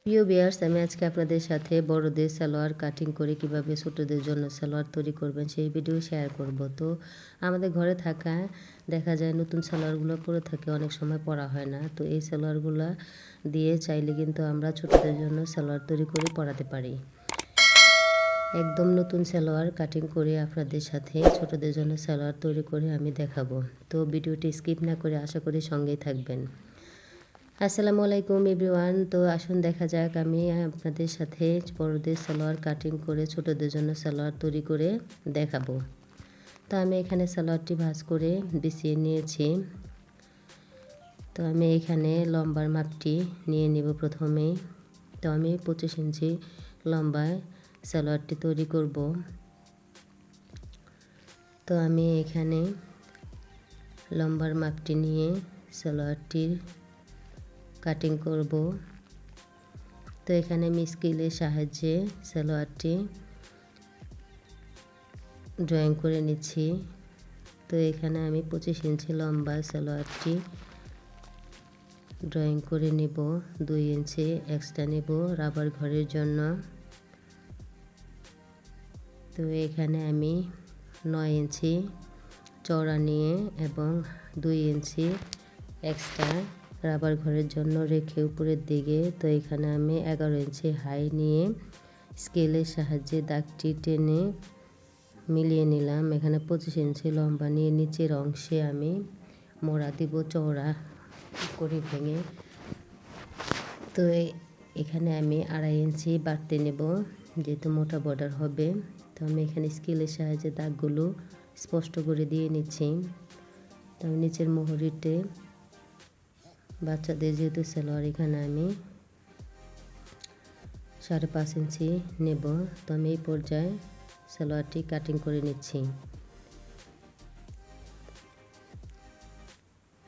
প্রিয় ভিউয়ার্স, আমি আজকে আপনাদের সাথে বড়দের সালোয়ার কাটিং করে কিভাবে ছোটদের জন্য সালোয়ার তৈরি করবেন সেই ভিডিও শেয়ার করব। তো আমাদের ঘরে থাকা দেখা যায় নতুন সালোয়ারগুলো পরে থাকে, অনেক সময় পরা হয় না। তো এই সালোয়ারগুলো দিয়ে চাইলে কিন্তু আমরা ছোটদের জন্য সালোয়ার তৈরি করে পরাতে পারি। একদম নতুন সালোয়ার কাটিং করে আপনাদের সাথে ছোটদের জন্য সালোয়ার তৈরি করে আমি দেখাবো। তো ভিডিওটি স্কিপ না করে আশা করি সঙ্গেই থাকবেন। আসসালামু আলাইকুম এভরিওয়ান। তো আসুন দেখা যাক আমি আপনাদের সাথে বড়দের সালোয়ার কাটিং করে ছোটদের জন্য সালোয়ার তৈরি করে দেখাবো। তো আমি এখানে সালোয়ারটি ভাঁজ করে বিছিয়ে নিয়েছি। তো আমি এখানে লম্বার মাপটি নিয়ে নিব প্রথমে। তো আমি 25 ইঞ্চি লম্বায় সালোয়ারটি তৈরি করব। তো আমি এখানে লম্বার মাপটি নিয়ে সালোয়ারটির কাটিং করব। তো এখানে আমি স্কেলের সাহায্যে সালোয়ারটি ড্রয়িং করে নিচ্ছি। তো এখানে আমি 25 ইঞ্চি লম্বা সালোয়ারটি ড্রয়িং করে নেব। 2 ইঞ্চি এক্সট্রা নেব রাবার ঘরের জন্য। তো এখানে আমি 9 ইঞ্চি চওড়া নিয়ে এবং 2 ইঞ্চি এক্সট্রা রাবার ঘরের জন্য রেখে উপরের দিকে, তো এখানে আমি 11 ইঞ্চি হাই নিয়ে স্কেলের সাহায্যে দাগটি টেনে মিলিয়ে নিলাম। এখানে 25 ইঞ্চি লম্বা নিয়ে নিচের অংশে আমি মোড়া দিব চওড়া করে ভেঙে। তো এখানে আমি 2.5 ইঞ্চি বাড়তে নেব যেহেতু মোটা বর্ডার হবে। তো আমি এখানে স্কেলের সাহায্যে দাগগুলো স্পষ্ট করে দিয়ে নিচ্ছি। তো আমি নিচের মোহরিতে বাচ্চাদের যেহেতু সালোয়ার এখানে আমি 5.5 ইঞ্চি নেব। তো আমি এই পর্যায়ে সালোয়ারটি কাটিং করে নিচ্ছি।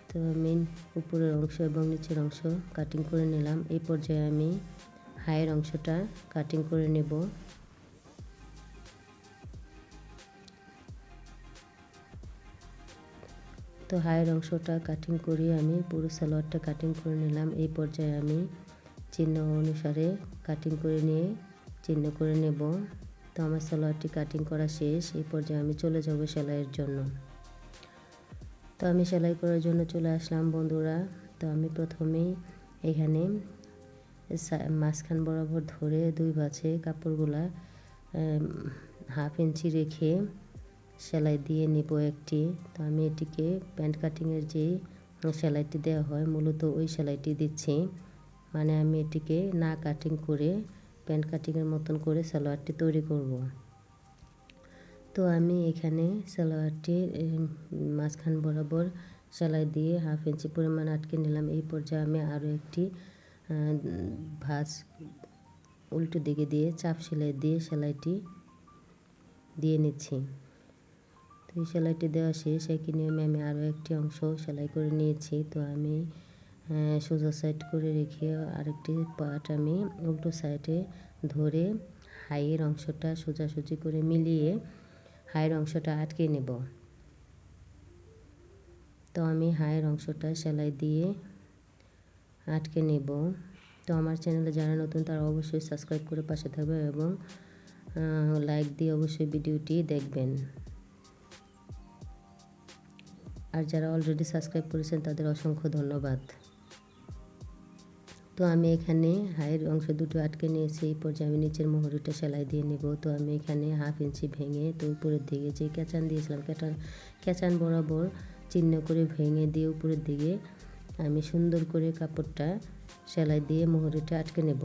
তো আমি উপরের অংশ এবং নিচের অংশ কাটিং করে নিলাম। এই পর্যায়ে আমি হাইয়ের অংশটা কাটিং করে নেব। তো হাইয়ের অংশটা কাটিং করে আমি পুরো সালোয়ারটা কাটিং করে নিলাম। এই পর্যায়ে আমি চিহ্ন অনুসারে কাটিং করে নিয়ে চিহ্ন করে নেব। তো আমার সালোয়ারটি কাটিং করা শেষ। এই পর্যায়ে আমি চলে যাব সেলাইয়ের জন্য। তো আমি সেলাই করার জন্য চলে আসলাম বন্ধুরা। তো আমি প্রথমেই এখানে মাঝখান বরাবর ধরে 2 ভাঁজে কাপড়গুলা 1/2 ইঞ্চি রেখে সেলাই দিয়ে নিব একটি। তো আমি এটিকে প্যান্ট কাটিংয়ের যে সেলাইটি দেওয়া হয় মূলত ওই সেলাইটি দিচ্ছি। মানে আমি এটিকে না কাটিং করে প্যান্ট কাটিংয়ের মতন করে সালোয়ারটি তৈরি করব। তো আমি এখানে সালোয়ারটি মাঝখান বরাবর সেলাই দিয়ে 1/2 ইঞ্চি পরিমাণ আটকে নিলাম। এই পর্যায়ে আমি আরও একটি ভাঁজ উল্টো দিকে দিয়ে চাপ সেলাই দিয়ে সেলাইটি দিয়ে নিচ্ছি। তো এই সেলাইটি দেওয়া শেষ। একই নিয়মে আমি আরও একটি অংশ সেলাই করে নিয়েছি। তো আমি সোজা সাইড করে রেখে আরেকটি পার্ট আমি উল্টো সাইডে ধরে হাইয়ের অংশটা সোজাসুজি করে মিলিয়ে হাইয়ের অংশটা আটকে নেব। তো আমি হাইয়ের অংশটা সেলাই দিয়ে আটকে নেব। তো আমার চ্যানেলে যারা নতুন তারা অবশ্যই সাবস্ক্রাইব করে পাশে থাকবে এবং লাইক দিয়ে অবশ্যই ভিডিওটি দেখবেন। আর যারা অলরেডি সাবস্ক্রাইব করেছেন তাদের অসংখ্য ধন্যবাদ। তো আমি এখানে হাইয়ের অংশ দুটো আটকে নিয়েছি। এই পর্যায়ে আমি নিচের মোহরিটা সেলাই দিয়ে নেব। তো আমি এখানে 1/2 ইঞ্চি ভেঙে তো উপরের দিকে যে ক্যাচান দিয়েছিলাম ক্যাচান বরাবর চিহ্ন করে ভেঙে দিয়ে উপরের দিকে আমি সুন্দর করে কাপড়টা সেলাই দিয়ে মোহরিটা আটকে নেব।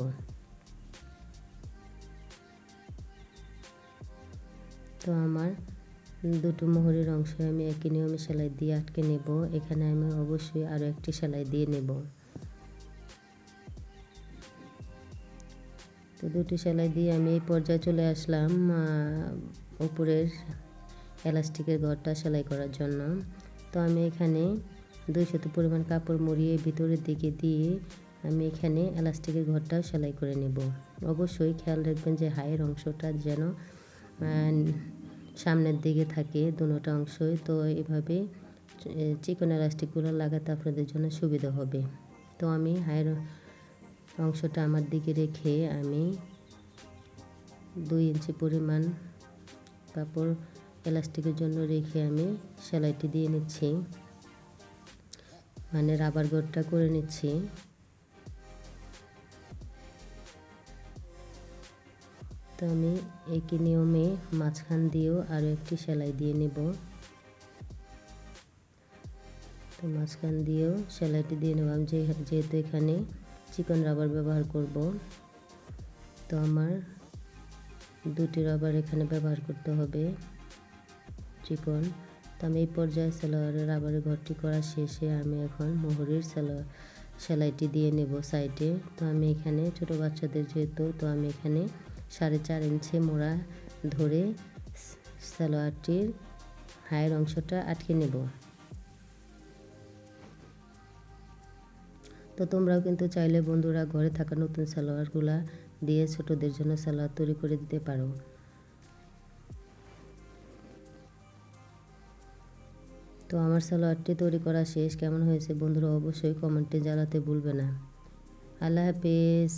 তো আমার দুটো মোহরের অংশ আমি একই নিয়মে সেলাই দিয়ে আটকে নেব। এখানে আমি অবশ্যই আরও একটি সেলাই দিয়ে নেব। তো দুটি সেলাই দিয়ে আমি এই পর্যায়ে চলে আসলাম উপরের এলাস্টিকের ঘরটা সেলাই করার জন্য। তো আমি এখানে 200 পরিমাণ কাপড় মুড়িয়ে ভিতরের দিকে দিয়ে আমি এখানে এলাস্টিকের ঘরটা সেলাই করে নেব। অবশ্যই খেয়াল রাখবেন যে হাইয়ের অংশটা যেন সামনের দিকে থাকে দুটোটা অংশই। তো এভাবে চিকন এলাস্টিকগুলো লাগাতে আপনাদের জন্য সুবিধা হবে। তো আমি হাইয়ের অংশটা আমার দিকে রেখে আমি 2 ইঞ্চি পরিমাণ কাপড় এলাস্টিকের জন্য রেখে আমি সেলাইটি দিয়ে নিচ্ছি, মানে রাবার গড়টা করে নিচ্ছি। তো আমি একই নিয়মে মাঝখান দিয়েও আরও একটি সেলাই দিয়ে নেব। তো মাঝখান দিয়েও সেলাইটি দিয়ে নেব, আমি যেহেতু এখানে চিকন রাবার ব্যবহার করব, তো আমার 2টি রাবার এখানে ব্যবহার করতে হবে চিকন। তো আমি এই পর্যায়ে সালোয়ারের রাবারের ঘরটি করা শেষে আমি এখন মোহরের সেলাইটি দিয়ে নেব সাইডে। তো আমি এখানে ছোট বাচ্চাদের যেহেতু, তো আমি এখানে 4.5 ইঞ্চি মোড়া ধরে সালোয়ারটির হায়ের অংশটা আটকে নেব। তো তোমরাও কিন্তু চাইলে বন্ধুরা ঘরে থাকা নতুন সালোয়ারগুলা দিয়ে ছোটদের জন্য সালোয়ার তৈরি করে দিতে পারো। তো আমার সালোয়ারটি তৈরি করা শেষ। কেমন হয়েছে বন্ধুরা অবশ্যই কমেন্টে জানাতে ভুলবে না। আল্লাহ হাফেজ।